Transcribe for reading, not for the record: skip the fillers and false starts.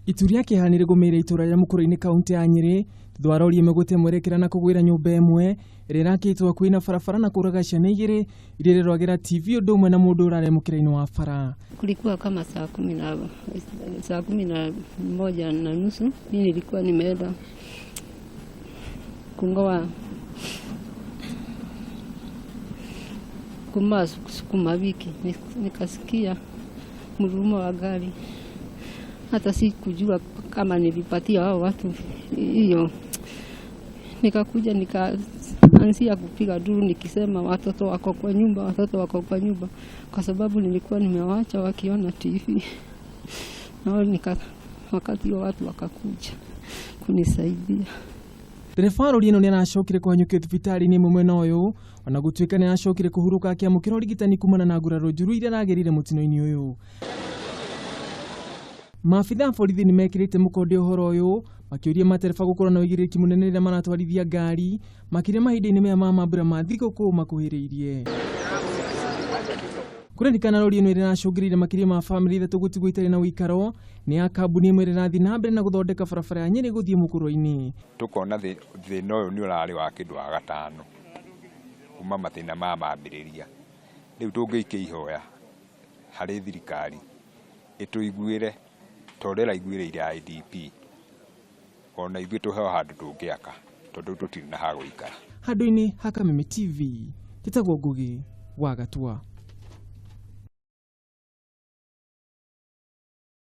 Ituria kihanire gumire itura ya Mukurwe-ini kaunti ya Nyeri thutha rori imwe gute mwerekera na kuguira nyumba imwe irakitwo kwina barabara na kuraga ciana igiri iria rwagira TV undu umwe na mundu urari mukira-ini wa bara. Kulikuwa kama saa 11:30 mimi nilikuwa nimeenda kungoa sukuma wiki, nikasikia mrumo wa gari. Hata sikujua kama nilipatia hao watu hiyo. Nikakuja nikaanzia kupiga duru nikisema watoto wako kwa nyumba, watoto wako kwa nyumba, kwa sababu nilikuwa nimewaacha wakiona TV. Na wakati watu wakakuja kunisaidia. Dereva rori ino ni aracokire kuhanyukio thibitari-ini mwena uyu ona gutuika ni aracokire kuhuruka akiamukira urigitani kumana na nguraro njuru iria aragerire mutino-ini uyu. Maabitha borithi ni mekirite mukonde uhoro uyu makiuria matereba gukorwo na wigiriki munene rĩrĩa maratwarithia ngari makiria mahinda-ini maya ma mambura ma thigũkũ makuhĩrĩirie. Kurerikana rori ino iracungiririe makiria ma family ithatũ gutigwo itarĩ na ũikaro ni ya kambuni imwe ĩrathiĩ na mbere na guthondeka barabara ya Nyeri gũthiĩ Mukurwe-ini. Tukona thĩna ũyũ nĩ ũrarĩ wa kĩndũ wa gatano kuma mathĩna ma mambĩrĩria. Rĩu tũngĩikia harĩ thirikari ĩtũiguĩre torera iguire iria IDP ona ithuĩ tũheo handũ tũngĩaka tondũ tũtirĩ na ha gũikara. Handũ-ini ha Kameme TV Tĩtagwo Ngugi wa Gatua.